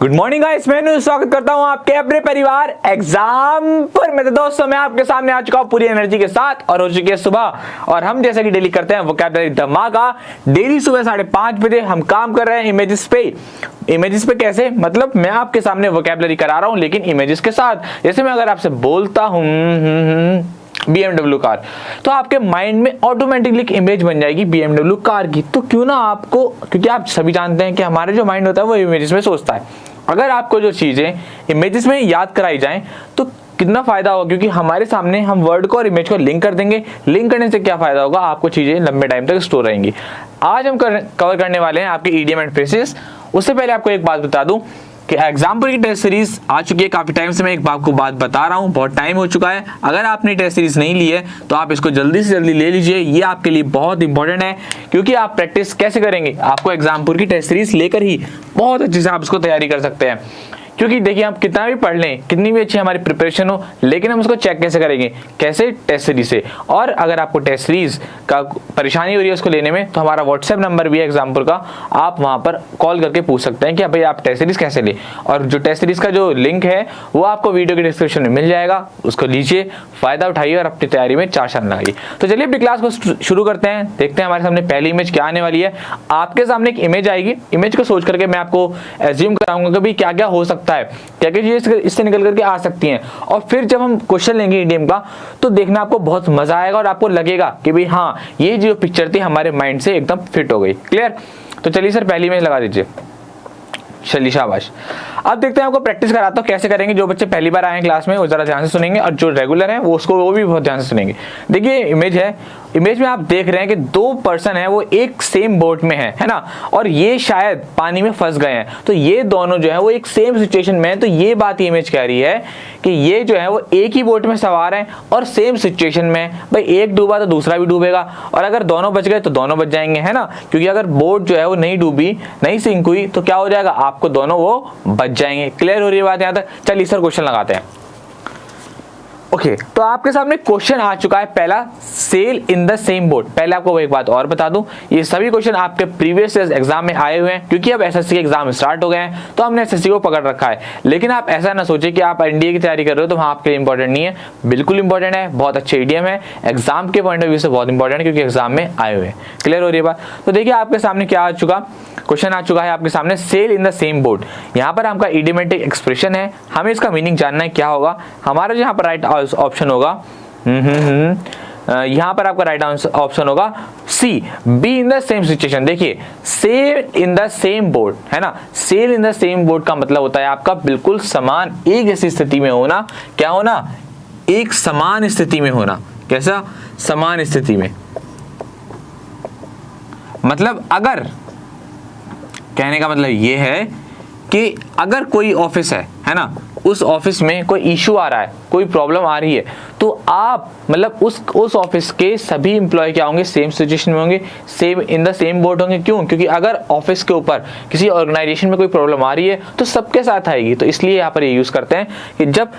Good morning guys, मैं स्वागत करता हूं आपके अपने परिवार एग्जाम पर। मेरे दोस्तों, मैं आपके सामने आ चुका हूं पूरी एनर्जी के साथ और हो चुकी है सुबह। और हम जैसा कि डेली करते हैं वोकैबुलरी धमाका। डेली सुबह 5:30 बजे हम काम कर रहे हैं इमेजेस पे। इमेजेस पे कैसे? मतलब मैं आपके सामने वोकैबुलरी करा रहा हूं लेकिन इमेजेस के साथ। जैसे मैं अगर आपसे बोलता हूं BMW कार, तो आपके माइंड में ऑटोमेटिकली एक इमेज बन जाएगी BMW कार की। तो क्यों ना आपको, क्योंकि आप सभी जानते हैं कि हमारे जो माइंड होता है वो इमेजेस में सोचता है। अगर आपको जो चीजें इमेजेस में याद कराई जाएं तो कितना फायदा होगा, क्योंकि हमारे सामने हम वर्ड को और इमेज को लिंक कर देंगे। लिंक करने से क्या फायदा होगा, आपको चीजें लंबे टाइम तक स्टोर रहेंगी। आज हम कवर करने वाले हैं आपके इडियम एंड फ्रेजेस। उससे पहले आपको एक बात बता दूं कि एग्जाम्पल की टेस्ट सीरीज आ चुकी है। काफी टाइम से मैं एक आपको बात बता रहा हूं, बहुत टाइम हो चुका है। अगर आपने टेस्ट सीरीज नहीं ली है तो आप इसको जल्दी से जल्दी ले लीजिए। ये आपके लिए बहुत इंपॉर्टेंट है, क्योंकि आप प्रैक्टिस कैसे करेंगे, आपको एग्जाम्पल की टेस्ट सीरीज लेकर ही बहुत अच्छे से आप इसको तैयारी कर सकते हैं। क्योंकि देखिए, आप कितना भी पढ़ लें, कितनी भी अच्छी हमारी प्रिपरेशन हो, लेकिन हम उसको चेक कैसे करेंगे? कैसे? टेस्ट सीरीज से। और अगर आपको टेस्ट सीरीज का परेशानी हो रही है उसको लेने में, तो हमारा व्हाट्सएप नंबर भी है एग्जाम्पल का, आप वहां पर कॉल करके पूछ सकते हैं कि भाई आप टेस्ट सीरीज कैसे ले। और जो टेस्ट सीरीज का जो लिंक है वो आपको वीडियो के डिस्क्रिप्शन में मिल जाएगा, उसको लीजिए, फायदा उठाइए और अपनी तैयारी में 4 चांद लगाइए। तो चलिए अपनी क्लास को शुरू करते हैं। देखते हैं हमारे सामने पहली इमेज क्या आने वाली है। आपके सामने एक इमेज आएगी, इमेज को सोच करके मैं आपको एज्यूम कराऊंगा कि भाई क्या क्या हो सकता है, क्या क्या चीजें इससे निकल करके आ सकती हैं। और फिर जब हम क्वेश्चन लेंगे इडियम का, तो देखना आपको बहुत मजा आएगा और आपको लगेगा कि भाई हाँ, ये जो पिक्चर थी हमारे माइंड से एकदम फिट हो गई। क्लियर? तो चलिए सर पहली इमेज लगा दीजिए। चलिए शाबाश। अब देखते हैं, आपको प्रैक्टिस कराता हूं कैसे करेंगे। जो बच्चे पहली बार आए हैं क्लास में वो जरा ध्यान से सुनेंगे, और जो रेगुलर हैं वो भी बहुत ध्यान से सुनेंगे। देखिए इमेज है, इमेज में आप देख रहे हैं कि 2 पर्सन है, वो एक सेम बोट में है ना, और ये शायद पानी में फंस गए हैं। तो ये दोनों जो है वो एक सेम सिचुएशन में है। तो ये बात ये इमेज कह रही है कि ये जो है वो एक ही बोट में सवार है और सेम सिचुएशन में है। भाई एक डूबा तो दूसरा भी डूबेगा, और अगर दोनों बच गए तो दोनों बच जाएंगे, है ना। क्योंकि अगर बोट जो है वो नहीं डूबी, नहीं सिंक हुई, तो क्या हो जाएगा, आपको दोनों वो बच जाएंगे। क्लियर हो रही है बात यहाँ तक? चलिए सर क्वेश्चन लगाते हैं। ओके, तो आपके सामने क्वेश्चन आ चुका है पहला, sail in the same boat. पहले आपको एक बात और बता दूं, ये सभी क्वेश्चन आपके प्रीवियस एग्जाम में आए हुए हैं, क्योंकि अब एसएससी के एग्जाम स्टार्ट हो गए हैं तो हमने एसएससी को पकड़ रखा है। लेकिन आप ऐसा ना सोचे कि आप एनडीए की तैयारी कर रहे हो तो वहां आपके लिए इंपॉर्टेंट नहीं है। बिल्कुल इंपॉर्टेंट है, बहुत अच्छे इडियम है, एग्जाम के पॉइंट ऑफ व्यू से बहुत इंपॉर्टेंट है, क्योंकि एग्जाम में आए हुए हैं। क्लियर हो रही है बात? तो देखिए आपके सामने क्या आ चुका, क्वेश्चन आ चुका है आपके सामने, sail in the same boat. यहाँ पर आपका इडियमेटिक एक्सप्रेशन है, हमें इसका मीनिंग जानना है क्या होगा। हमारा यहाँ पर राइट ऑप्शन होगा, यहां पर आपका राइट ऑप्शन होगा C, be in the same situation. देखिए sail in the same boat है ना, sail in the same boat का मतलब होता है आपका बिल्कुल समान, एक जैसी स्थिति में होना। क्या होना? एक समान स्थिति में होना। कैसा? समान स्थिति में। मतलब अगर, कहने का मतलब ये है कि अगर कोई ऑफिस है ना, उस ऑफिस में कोई इशू आ रहा है, कोई प्रॉब्लम आ रही है, तो आप मतलब उस ऑफिस के सभी एम्प्लॉय क्या होंगे, सेम सिचुएशन में होंगे, same in the same boat होंगे। क्यों? क्योंकि अगर ऑफिस के ऊपर किसी ऑर्गेनाइजेशन में कोई प्रॉब्लम आ रही है तो सबके साथ आएगी। तो इसलिए यहाँ पर ये यूज करते हैं कि जब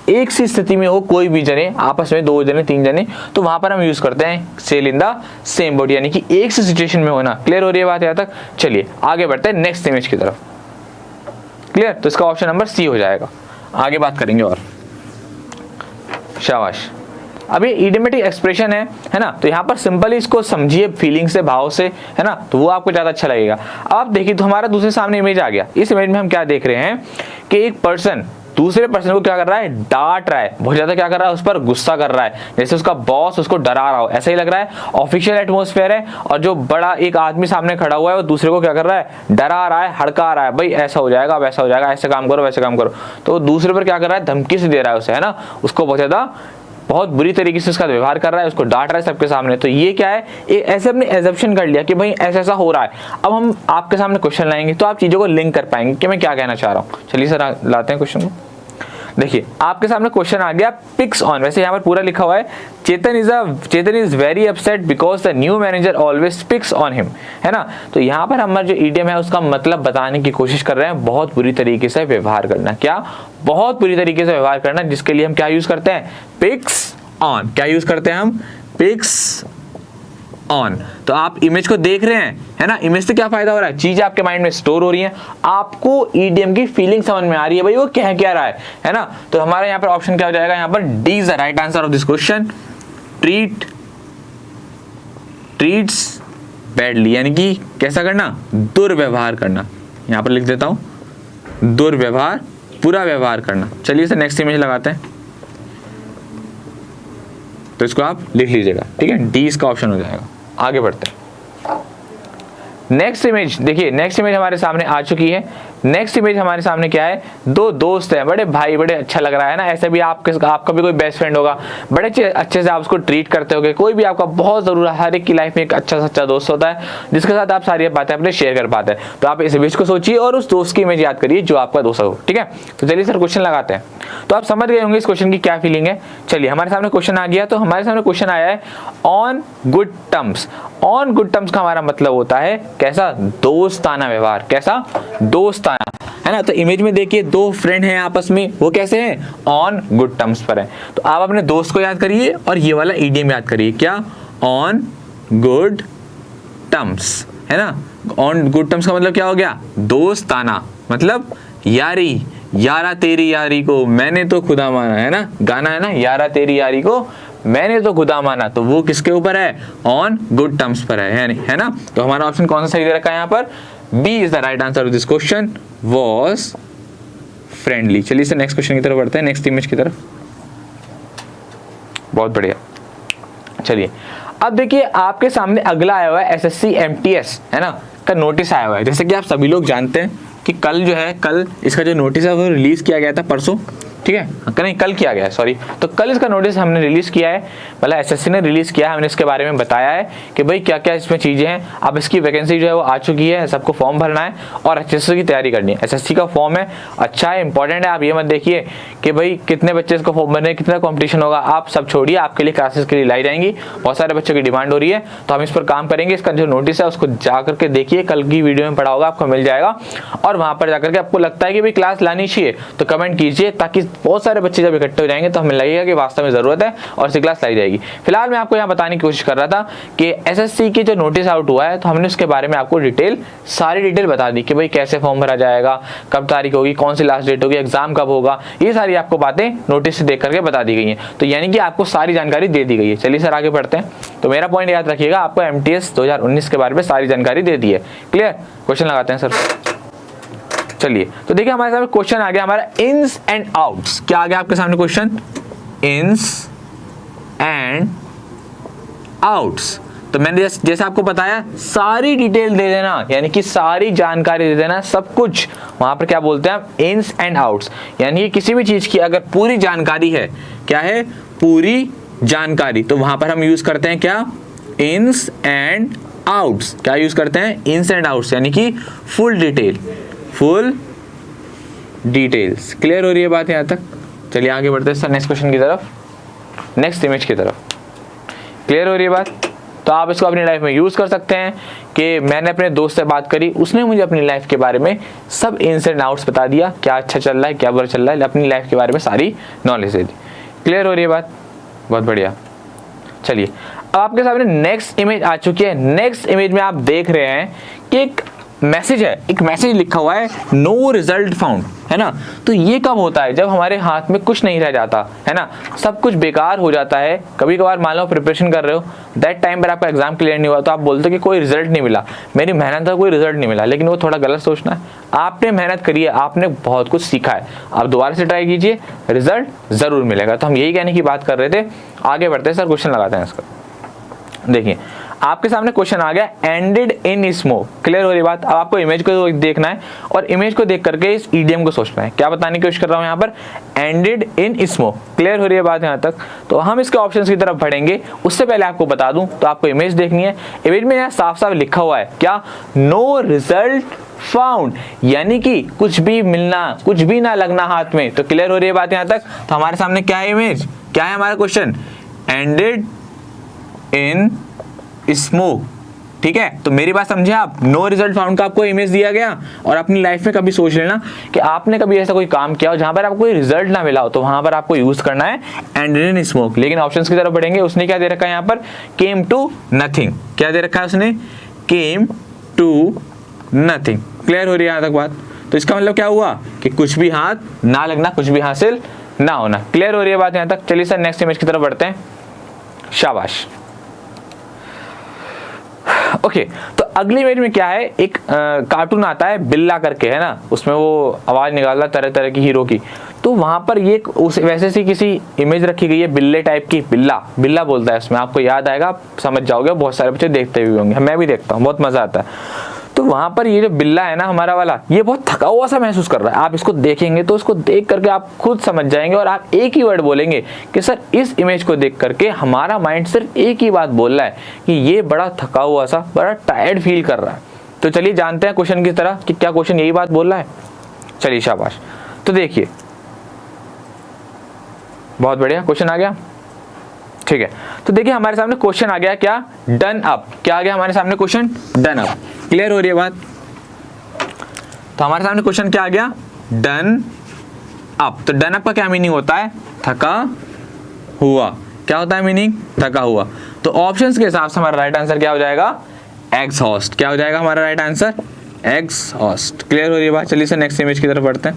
एक सी स्थिति में हो कोई भी जने, आपस में 2 जने 3 जने, तो वहां पर हम यूज करते हैं sail in the same boat, यानी कि एक सी सिचुएशन में होना। क्लियर हो रही है बात यहाँ तक? चलिए आगे बढ़ते हैं नेक्स्ट इमेज की तरफ। क्लियर? तो इसका ऑप्शन नंबर सी हो जाएगा। आगे बात करेंगे और शाबाश। अब ये इडियमेटिक एक्सप्रेशन है ना, तो यहाँ पर सिंपली इसको समझिए फीलिंग से, भाव से, है ना, तो वो आपको ज्यादा अच्छा लगेगा। अब आप देखिए, तो हमारा दूसरे सामने इमेज आ गया। इस इमेज में हम क्या देख रहे हैं कि एक पर्सन दूसरे पर्सन को क्या कर रहा है, डांट रहा है, बहुत ज्यादा क्या कर रहा है, उस पर गुस्सा कर रहा है, जैसे उसका बॉस उसको डरा रहा हो, ऐसा ही लग रहा है। ऑफिशियल एटमॉस्फेयर है, और जो बड़ा एक आदमी सामने खड़ा हुआ है वो दूसरे को क्या कर रहा है, डरा रहा है, हड़का रहा है, भाई ऐसा हो जाएगा, वैसा हो जाएगा, ऐसे काम करो, वैसे काम करो। तो दूसरे पर क्या कर रहा है, धमकी से दे रहा है उसे, है ना, उसको बहुत बुरी तरीके से उसका व्यवहार कर रहा है, उसको डांट रहा है सबके सामने। तो ये क्या है, ऐसे अपने एजम्पशन कर लिया कि भाई ऐसा ऐसा हो रहा है। अब हम आपके सामने क्वेश्चन लाएंगे तो आप चीजों को लिंक कर पाएंगे कि मैं क्या कहना चाह रहा हूँ। चलिए सर लाते हैं क्वेश्चन को। देखिए आपके सामने क्वेश्चन आ गया, पिक्स ऑन। वैसे यहाँ पर पूरा लिखा हुआ है, Chetan is very upset because the new manager always picks on him, है ना। तो यहाँ पर हमारा जो इडियम है उसका मतलब बताने की कोशिश कर रहे हैं, बहुत बुरी तरीके से व्यवहार करना। क्या? बहुत बुरी तरीके से व्यवहार करना, जिसके लिए हम क्या यूज करते हैं, पिक्स ऑन। क्या यूज करते हैं हम? Picks on. तो आप इमेज को देख रहे हैं, है ना, इमेज से क्या फायदा हो रहा है, चीजें आपके माइंड में स्टोर हो रही हैं, आपको ईडीएम की फीलिंग समझ में आ रही है भाई वो कह क्या रहा है ना। तो हमारे यहाँ पर ऑप्शन क्या हो जाएगा, यहाँ पर D is the right answer of this question. Treats badly, यानी कि कैसा करना, दुर्व्यवहार करना। यहाँ पर लिख देता हूं, दुर्व्यवहार, बुरा व्यवहार करना। चलिए सर नेक्स्ट इमेज लगाते हैं, तो इसको आप लिख लीजिएगा, ठीक है, डी इसका ऑप्शन हो जाएगा। आगे बढ़ते हैं, नेक्स्ट इमेज देखिए, नेक्स्ट इमेज हमारे सामने आ चुकी है। नेक्स्ट इमेज हमारे सामने क्या है, दो दोस्त हैं, बड़े भाई, बड़े अच्छा लग रहा है ना। ऐसे भी आपका भी कोई बेस्ट फ्रेंड होगा, बड़े अच्छे से आप उसको ट्रीट करते होगे। कोई भी आपका बहुत जरूर, हर एक की लाइफ में एक अच्छा सच्चा दोस्त होता है जिसके साथ आप सारी बातें अपने शेयर कर पाते हैं। तो आप इस इमेज को सोचिए और उस दोस्त की इमेज याद करिए जो आपका दोस्त हो, ठीक है। तो चलिए सर क्वेश्चन लगाते हैं। तो आप समझ गए होंगे इस क्वेश्चन की क्या फीलिंग है। चलिए हमारे सामने क्वेश्चन आ गया। तो हमारे सामने क्वेश्चन आया है on good terms. On good terms का हमारा मतलब होता है कैसा, दोस्ताना व्यवहार, कैसा, दोस्ताना, है ना। तो इमेज में देखिए दो फ्रेंड हैं आपस में, वो कैसे हैं, ऑन गुड टर्म्स पर हैं। तो आप अपने दोस्त को याद करिए और ये वाला ईडीएम याद करिए, क्या, ऑन गुड टर्म्स, है ना। ऑन गुड टर्म्स का मतलब क्या हो गया, दोस्ताना, मतलब यारी, यारा तेरी यारी को मैंने तो खुदा माना, है ना, गाना है ना, यारा तेरी यारी को मैंने तो खुदा माना। तो वो किसके ऊपर है, ऑन गुड टर्म्स पर है ना। तो हमारा ऑप्शन कौन सा सही दे रखा है यहाँ पर, B is the right answer of this question, was friendly. चलिए सर नेक्स्ट क्वेश्चन की तरफ बढ़ते हैं, नेक्स्ट इमेज की तरफ। बहुत बढ़िया। चलिए अब देखिए आपके सामने अगला आया हुआ है एसएससी एमटीएस, है ना, का नोटिस आया हुआ है। जैसे कि आप सभी लोग जानते हैं कि कल जो है, कल इसका जो नोटिस है वो रिलीज किया गया था, परसों, ठीक है, नहीं कल किया गया है, सॉरी। तो कल इसका नोटिस हमने रिलीज किया है, मतलब एसएससी ने रिलीज किया है। हमने इसके बारे में बताया है कि भाई क्या क्या इसमें चीजें हैं। अब इसकी वैकेंसी जो है वो आ चुकी है, सबको फॉर्म भरना है और अच्छे से की तैयारी करनी है। एसएससी का फॉर्म है, अच्छा है, इंपॉर्टेंट है। आप ये मत देखिए कि भाई कितने बच्चे इसको फॉर्म भरने, कितना कॉम्पिटिशन होगा, आप सब छोड़िए, आपके लिए क्लासेस के लिए लाई जाएंगी, बहुत सारे बच्चों की डिमांड हो रही है। तो हम इस पर काम करेंगे। इसका जो नोटिस है उसको जा करके देखिए, कल की वीडियो में पढ़ा होगा, आपको मिल जाएगा। और वहां पर जाकर के आपको लगता है कि भाई क्लास लानी चाहिए तो कमेंट कीजिए, ताकि बहुत सारे बच्चे जब इकट्ठे हो जाएंगे तो हमें लगेगा कि वास्तव में जरूरत है और सी क्लास लाई जाएगी। फिलहाल मैं आपको यहाँ बताने की कोशिश कर रहा था कि एसएससी की जो नोटिस आउट हुआ है, तो हमने उसके बारे में आपको सारी डिटेल बता दी कि भाई कैसे फॉर्म भरा जाएगा, कब तारीख होगी, कौन सी लास्ट डेट होगी, एग्जाम कब होगा, ये सारी आपको बातें नोटिस से देख करके बता दी गई हैं। तो यानी कि आपको सारी जानकारी दे दी गई है। चलिए सर आगे बढ़ते हैं। तो मेरा पॉइंट याद रखिएगा, आपको एमटीएस 2019 के बारे में सारी जानकारी दे दी है। क्लियर, क्वेश्चन लगाते हैं सर। चलिए तो देखिए हमारे सामने क्वेश्चन आ गया हमारा, इन्स एंड आउट्स। क्या आ गया आपके सामने क्वेश्चन, इन्स एंड आउट्स। तो मैंने जैसे आपको बताया, सारी डिटेल दे देना, यानी कि सारी जानकारी दे देना, सब कुछ। वहां पर क्या बोलते हैं हम, इन्स एंड आउट्स, यानी कि किसी भी चीज की अगर पूरी जानकारी है, क्या है, पूरी जानकारी, तो वहां पर हम यूज करते हैं क्या, इन्स एंड आउट्स। क्या यूज करते हैं, इन्स एंड आउट्स, यानी कि full detail, full details. Clear हो रही है बात यहां तक। चलिए आगे बढ़ते हैं सर नेक्स्ट क्वेश्चन की तरफ, नेक्स्ट इमेज की तरफ। क्लियर हो रही है बात। तो आप इसको अपनी लाइफ में यूज कर सकते हैं कि मैंने अपने दोस्त से बात करी, उसने मुझे अपनी लाइफ के बारे में सब इन्स एंड आउट्स बता दिया, क्या अच्छा चल रहा है, क्या बुरा चल रहा है, अपनी लाइफ के बारे में सारी नॉलेज दे दी। क्लियर हो रही है बात, बहुत बढ़िया। चलिए अब आपके सामने नेक्स्ट इमेज आ चुकी है। नेक्स्ट इमेज में आप देख रहे हैं कि एक मैसेज है, एक मैसेज लिखा हुआ है, नो रिजल्ट फाउंड, है ना। तो ये कब होता है, जब हमारे हाथ में कुछ नहीं रह जाता, है ना, सब कुछ बेकार हो जाता है। कभी कभार मान लो प्रिपरेशन कर रहे हो, दैट टाइम पर आपका एग्जाम क्लियर नहीं हुआ, तो आप बोलते हो कि कोई रिजल्ट नहीं मिला, मेरी मेहनत का कोई रिजल्ट नहीं मिला। लेकिन वो थोड़ा गलत सोचना है। आपने मेहनत करी है, आपने बहुत कुछ सीखा है, आप दोबारा से ट्राई कीजिए, रिजल्ट जरूर मिलेगा। तो हम यही कहने की बात कर रहे थे। आगे बढ़ते हैं सर, क्वेश्चन लगाते हैं इसका। देखिए आपके सामने क्वेश्चन आ गया, एंडेड इन स्मोक। क्लियर हो रही बात। अब आपको इमेज को देखना है और इमेज को देख करके इस ईडीएम को सोचना है। क्या बताने की कोशिश कर रहा हूं यहाँ पर, एंडेड इन स्मोक। क्लियर हो रही है बात यहाँ तक। तो हम इसके ऑप्शंस की तरफ बढ़ेंगे, उससे पहले आपको बता दूं, तो आपको इमेज देखनी है। इमेज में यहाँ साफ साफ लिखा हुआ है क्या, नो रिजल्ट फाउंड, यानी कि कुछ भी मिलना, कुछ भी ना लगना हाथ में। तो क्लियर हो रही है बात यहाँ तक। तो हमारे सामने क्या है इमेज, क्या है हमारा क्वेश्चन, एंडेड इन स्मोक, ठीक है, तो मेरी बात समझे आप, नो रिजल्ट फाउंड का आपको इमेज दिया गया, और अपनी लाइफ में कभी सोच लेना कि आपने कभी ऐसा कोई काम किया हो जहां पर आपको कोई रिजल्ट ना मिला हो, तो वहां पर आपको यूज करना है एंड डिडंट स्मोक। लेकिन ऑप्शंस की तरफ बढ़ेंगे, उसने क्या दे रखा है यहाँ पर, केम टू नथिंग। क्या दे रखा है उसने, केम टू नथिंग। क्लियर हो रही है यहाँ तक बात? तो इसका मतलब क्या हुआ कि कुछ भी हाथ ना लगना, कुछ भी हासिल ना होना। क्लियर हो रही है बात यहाँ तक? चलिए सर नेक्स्ट इमेज की तरफ बढ़ते हैं। शाबाश। ओके, तो अगली इमेज में क्या है, एक कार्टून आता है बिल्ला करके, है ना, उसमें वो आवाज निकालता तरह तरह की हीरो की। तो वहां पर ये उस वैसे सी किसी इमेज रखी गई है बिल्ले टाइप की, बिल्ला बिल्ला बोलता है उसमें, आपको याद आएगा, आप समझ जाओगे, बहुत सारे बच्चे देखते भी होंगे, मैं भी देखता हूँ, बहुत मजा आता है। तो वहां पर ये जो बिल्ला है ना हमारा वाला, ये बहुत थका हुआ सा महसूस कर रहा है। आप इसको देखेंगे तो उसको देख करके आप खुद समझ जाएंगे, और आप एक ही वर्ड बोलेंगे कि सर इस इमेज को देख करके हमारा माइंड सिर्फ एक ही बात बोल रहा है कि ये बड़ा थका हुआ सा, बड़ा टायर्ड फील कर रहा है। तो चलिए जानते हैं क्वेश्चन की तरह कि क्या क्वेश्चन यही बात बोल रहा है। चलिए शाबाश। तो देखिए, बहुत बढ़िया क्वेश्चन आ गया, ठीक है। तो देखिए हमारे सामने क्वेश्चन आ गया, क्या, डन अप। क्या आ गया हमारे सामने क्वेश्चन, डन अप। क्लियर हो रही है बात? तो हमारे सामने क्वेश्चन क्या आ गया, डन अप। तो डन अप का क्या मीनिंग होता है, थका हुआ। क्या होता है मीनिंग, थका हुआ। तो ऑप्शंस के हिसाब से हमारा राइट आंसर क्या हो जाएगा, एग्जॉस्ट। क्या हो जाएगा हमारा राइट आंसर, एग्जॉस्ट। क्लियर हो रही है बात? चलिए सर नेक्स्ट इमेज की तरफ बढ़ते हैं।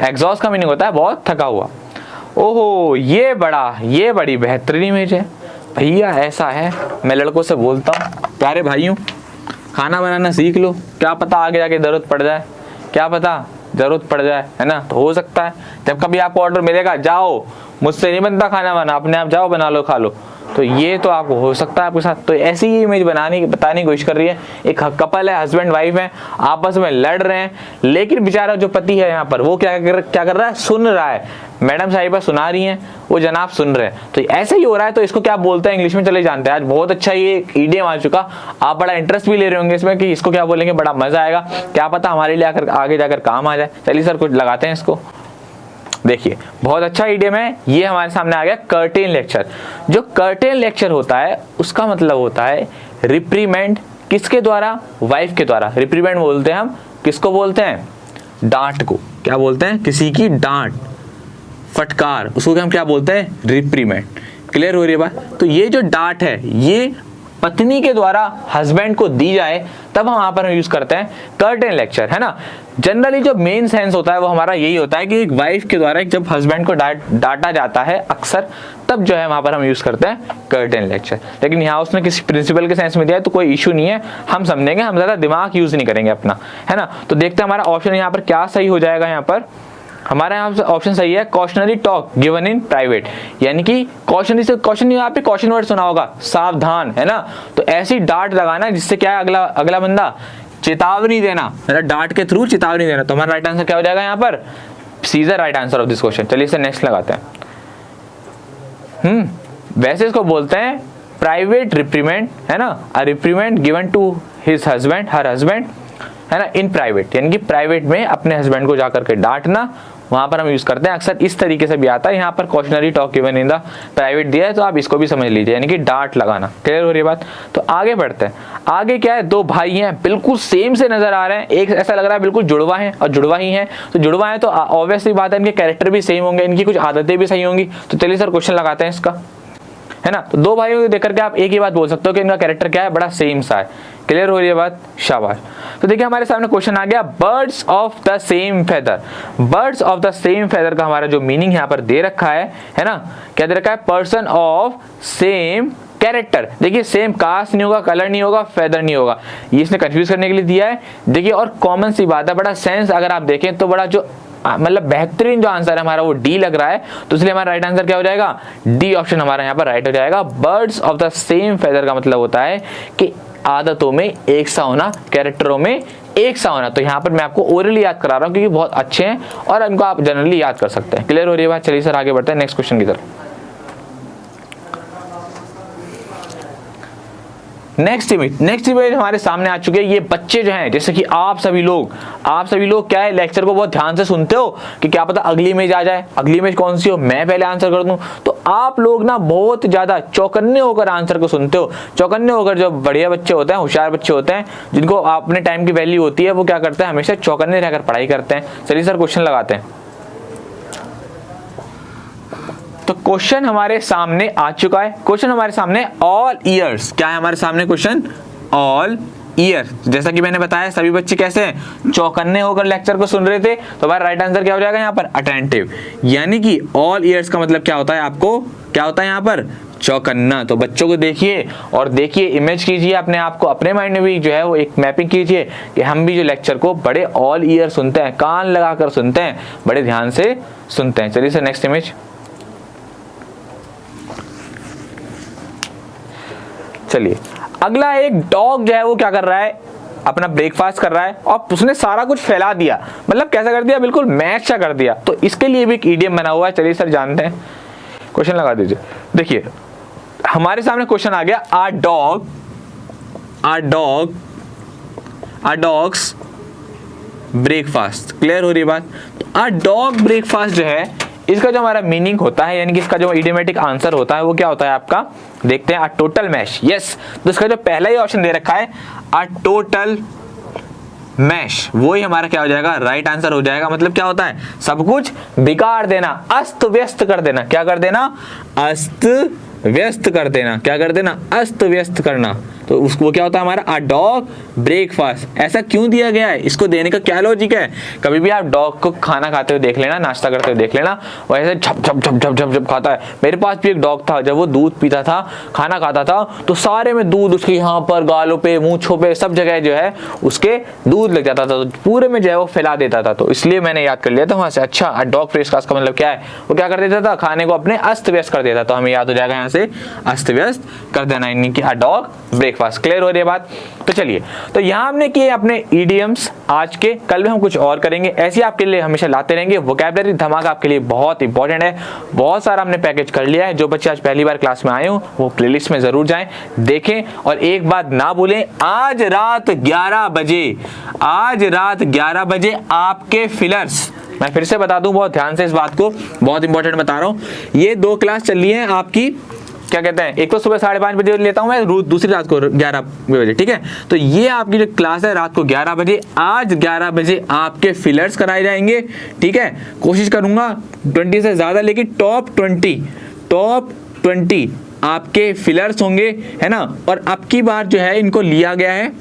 एग्जॉस्ट का मीनिंग होता है बहुत थका हुआ। ओहो, ये बड़ी बेहतरीन इमेज है भैया। ऐसा है, मैं लड़कों से बोलता हूँ, प्यारे भाइयों, खाना बनाना सीख लो, क्या पता आगे जाके जरूरत पड़ जाए, क्या पता जरूरत पड़ जाए, है ना। तो हो सकता है जब कभी आपको ऑर्डर मिलेगा, जाओ, मुझसे नहीं बनता खाना बना, अपने आप जाओ बना लो, खा लो। तो ये तो आपको हो सकता है आपके साथ। तो ऐसी ही इमेज बताने की कोशिश कर रही है। एक कपल है, हस्बैंड वाइफ है, आपस में लड़ रहे हैं, लेकिन बेचारा जो पति है यहाँ पर वो क्या कर रहा है, सुन रहा है। मैडम साहिबा सुना रही हैं, वो जनाब सुन रहे हैं। तो ऐसे ही हो रहा है। तो इसको क्या बोलते हैं इंग्लिश में, चले जानते हैं। आज बहुत अच्छा ये ईडियम आ चुका, आप बड़ा इंटरेस्ट भी ले रहे होंगे इसमें कि इसको क्या बोलेंगे, बड़ा मजा आएगा, क्या पता हमारे लिए आगे जाकर काम आ जाए। चलिए सर कुछ लगाते हैं इसको। देखिए बहुत अच्छा इडियम है ये, हमारे सामने आ गया कर्टेन लेक्चर। जो कर्टेन लेक्चर होता है उसका मतलब होता है रिप्रीमेंड। किसके द्वारा, वाइफ के द्वारा। रिप्रीमेंड बोलते हैं हम, किसको बोलते हैं, डांट को। क्या बोलते हैं, किसी की डांट, फटकार, उसको हम क्या बोलते हैं, रिप्रीमेंड। क्लियर हो रही है बात? तो ये जो डांट है ये पत्नी के द्वारा हस्बैंड को दी जाए, तब हम वहां पर यूज करते हैं कर्टेन लेक्चर, है ना। जनरली जो मेन सेंस होता है वो हमारा यही होता है कि एक वाइफ के द्वारा जब हस्बैंड को डांटा जाता है अक्सर, तब जो है वहां पर हम यूज करते हैं कर्टेन लेक्चर। लेकिन यहाँ उसने किसी प्रिंसिपल के सेंस में दिया है तो कोई इशू नहीं है, हम समझेंगे, हम ज्यादा दिमाग यूज नहीं करेंगे अपना, है ना। तो देखते हैं हमारा ऑप्शन यहाँ पर क्या सही हो जाएगा। यहाँ पर हमारा यहाँ ऑप्शन सही है, cautionary talk given in private. यानी कि कॉशनरी से, कॉशन यहाँ पे कॉशन वर्ड सुना होगा, सावधान, है ना। तो ऐसी डांट लगाना जिससे क्या है, अगला बंदा चेतावनी देना, मतलब डांट के थ्रू चेतावनी देना। तो हमारा राइट आंसर क्या हो जाएगा यहाँ पर, C is the right answer of this question. चलिए इसे नेक्स्ट लगाते हैं। वैसे इसको बोलते हैं प्राइवेट रिप्रीमेंड, है ना, a reprimand given to his husband, her husband, है ना, इन प्राइवेट। यानी कि प्राइवेट में अपने हस्बैंड को जाकर के डांटना, वहां पर हम यूज करते हैं अक्सर। इस तरीके से भी आता है, यहाँ पर cautionary talk given in the private दिया है, तो आप इसको भी समझ लीजिए, यानी कि डांट लगाना। क्लियर हो रही है बात? तो आगे बढ़ते हैं। आगे क्या है, दो भाई हैं, बिल्कुल सेम से नजर आ रहे हैं, एक ऐसा लग रहा है बिल्कुल जुड़वा है, और जुड़वा ही है। तो जुड़वा है तो ऑब्वियसली बात है इनके कैरेक्टर भी सेम होंगे, इनकी कुछ आदतें भी सही होंगी। तो चलिए सर क्वेश्चन लगाते हैं इसका, है ना। तो दो भाइयों को देख करके आप एक ही बात बोल सकते हो कि इनका कैरेक्टर क्या है, बड़ा सेम सा है। क्लियर हो रही है बात? शाबाश। तो देखिए हमारे सामने क्वेश्चन आ गया, birds of the same feather. Birds of the same feather का हमारा जो मीनिंग यहाँ पर दे रखा है ना, क्या दे रखा है, पर्सन ऑफ सेम कैरेक्टर। देखिए सेम कास्ट नहीं होगा, कलर नहीं होगा, फेदर नहीं होगा, ये इसने कंफ्यूज करने के लिए दिया है। देखिए और कॉमन सी बात है, बड़ा सेंस अगर आप देखें तो बड़ा जो मतलब बेहतरीन जो आंसर है हमारा वो डी लग रहा है। तो इसलिए हमारा राइट आंसर क्या हो जाएगा, डी ऑप्शन हमारा यहाँ पर राइट हो जाएगा। Birds of the same feather का मतलब होता है कि आदतों में एक सा होना, कैरेक्टरों में एक सा होना। तो यहाँ पर मैं आपको ओरली याद करा रहा हूँ क्योंकि बहुत अच्छे हैं और इनको आप जनरली याद कर सकते हैं। क्लियर हो रही है बात? चलिए सर आगे बढ़ते हैं नेक्स्ट क्वेश्चन की तरफ। नेक्स्ट इमेज हमारे सामने आ चुके हैं। ये बच्चे जो हैं, जैसे कि आप सभी लोग क्या है, लेक्चर को बहुत ध्यान से सुनते हो कि क्या पता अगली इमेज आ जाए। अगली इमेज कौन सी हो, मैं पहले आंसर कर दूं। तो आप लोग ना बहुत ज्यादा चौकन्ने होकर आंसर को सुनते हो। चौकन्ने होकर, जो बढ़िया बच्चे होते हैं, होशियार बच्चे होते हैं, जिनको अपने टाइम की वैल्यू होती है, वो क्या करते हैं, हमेशा चौकन्ने रहकर पढ़ाई करते हैं। चलिए सर क्वेश्चन लगाते हैं। तो क्वेश्चन हमारे सामने आ चुका है। क्वेश्चन हमारे सामने ऑल ईयर्स, क्या है हमारे सामने क्वेश्चन, ऑल ईयर। जैसा कि मैंने बताया सभी बच्चे कैसे हैं, चौकन्ने होकर लेक्चर को सुन रहे थे। तो हमारा राइट आंसर क्या हो जाएगा यहाँ पर, अटेंटिव। यानी कि ऑल ईयर्स का मतलब क्या होता है, आपको क्या होता है यहाँ पर, चौकन्ना। तो बच्चों को देखिए और देखिए, इमेज कीजिए अपने आप को, अपने माइंड में भी जो है वो एक मैपिंग कीजिए कि हम भी जो लेक्चर को बड़े ऑल ईयर सुनते हैं, कान लगाकर सुनते हैं, बड़े ध्यान से सुनते हैं। चलिए सर नेक्स्ट इमेज। चलिए अगला, एक डॉग जो है वो क्या कर रहा है, अपना ब्रेकफास्ट कर रहा है और उसने सारा कुछ फैला दिया। मतलब कैसा कर दिया, बिल्कुल मैच सा कर दिया। तो इसके लिए भी एक ईडियम बना हुआ है। चलिए सर जानते हैं, क्वेश्चन लगा दीजिए। देखिए हमारे सामने क्वेश्चन आ गया, आ डॉग्स ब्रेकफास्ट। क्लियर हो रही है बात। तो आ डॉग ब्रेकफास्ट जो है, इसका जो हमारा मीनिंग होता है, यानी कि इसका जो इडियोमेटिक आंसर होता है वो क्या होता है आपका, देखते हैं, अ टोटल मैश। यस, तो इसका जो पहला ही ऑप्शन दे रखा है, अ टोटल मैश, वो ही हमारा क्या हो जाएगा, राइट आंसर हो जाएगा। मतलब क्या होता है, सब कुछ बिगाड़ देना, अस्त व्यस्त कर देना। क्या कर देना, अस्त व्यस्त कर देना। क्या कर देना, अस्त व्यस्त करना। तो उसको क्या होता है हमारा, अ डॉग ब्रेकफास्ट। ऐसा क्यों दिया गया है, इसको देने का क्या लॉजिक है। कभी भी आप डॉग को खाना खाते हुए देख लेना, नाश्ता करते हुए देख लेना, वो ऐसे झप झप झप झप झप झप खाता है। मेरे पास भी एक डॉग था, जब वो दूध पीता था, खाना खाता था, तो सारे में दूध उसके यहाँ पर, गालों पे, मूंछों पे, सब जगह जो है उसके दूध लग जाता था। तो पूरे में जो है वो फैला देता था। तो इसलिए मैंने याद कर लिया था वहां से। अच्छा, अ डॉग ब्रेकफास्ट का मतलब क्या है, वो क्या कर देता था, खाने को अपने अस्त व्यस्त कर देता। तो हमें याद हो जाएगा यहाँ से, अस्त व्यस्त कर देना, यानी कि अ डॉग ब्रेकफास्ट। क्लियर हो रही है बात। तो चलिए, तो यहां हमने किए अपने इडियम्स आज के, कल में हम कुछ और करेंगे। ऐसे आपके लिए हमेशा लाते रहेंगे। वोकैबुलरी धमाका आपके लिए बहुत इंपॉर्टेंट है। बहुत सारा हमने पैकेज कर लिया है। जो बच्चे आज पहली बार क्लास में आए हो वो प्लेलिस्ट में जरूर जाएं, देखें। और एक बात ना भूलें, आज रात 11 बजे आपके फिलर्स, मैं फिर से बता दूं, बहुत ध्यान से इस बात को, बहुत इंपॉर्टेंट बता रहा हूं। ये 2 क्लास चल रही है आपकी, क्या कहते हैं, एक तो सुबह 5:30 बजे लेता हूं मैं, दूसरी रात को 11 बजे, ठीक है। तो ये आपकी जो क्लास है रात को 11 बजे, आज 11 बजे आपके फिलर्स कराए जाएंगे, ठीक है। कोशिश करूंगा 20 से ज्यादा, लेकिन टॉप 20 आपके फिलर्स होंगे, है ना। और अब की बार जो है इनको लिया गया है,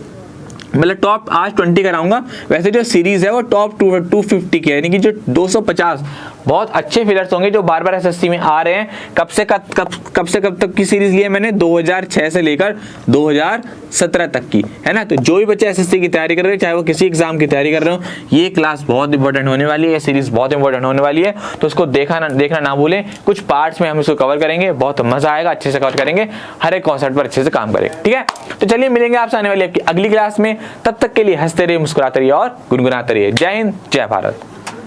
मतलब टॉप आज 20 कराऊंगा। वैसे जो सीरीज है वो टॉप 250 की है, यानी कि जो 250 बहुत अच्छे फिलर्स होंगे जो बार बार एसएससी में आ रहे हैं। कब से कब तक की सीरीज ली है मैंने, 2006 से लेकर 2017 तक की, है ना। तो जो भी बच्चे एसएससी की तैयारी कर रहे हैं, चाहे वो किसी एग्जाम की तैयारी कर रहे हो, ये क्लास बहुत इंपॉर्टेंट होने वाली है, ये सीरीज बहुत इंपॉर्टेंट होने वाली है। तो उसको देखना ना भूलें। कुछ पार्ट्स में हम इसको कवर करेंगे, बहुत मजा आएगा, अच्छे से कवर करेंगे, हर एक कॉन्सेप्ट पर अच्छे से काम करेंगे, ठीक है। तो चलिए मिलेंगे आपसे आने वाली आपकी अगली क्लास में। तब तक के लिए हंसते रहिए, मुस्कुराते रहिए और गुनगुनाते रहिए। जय हिंद, जय भारत।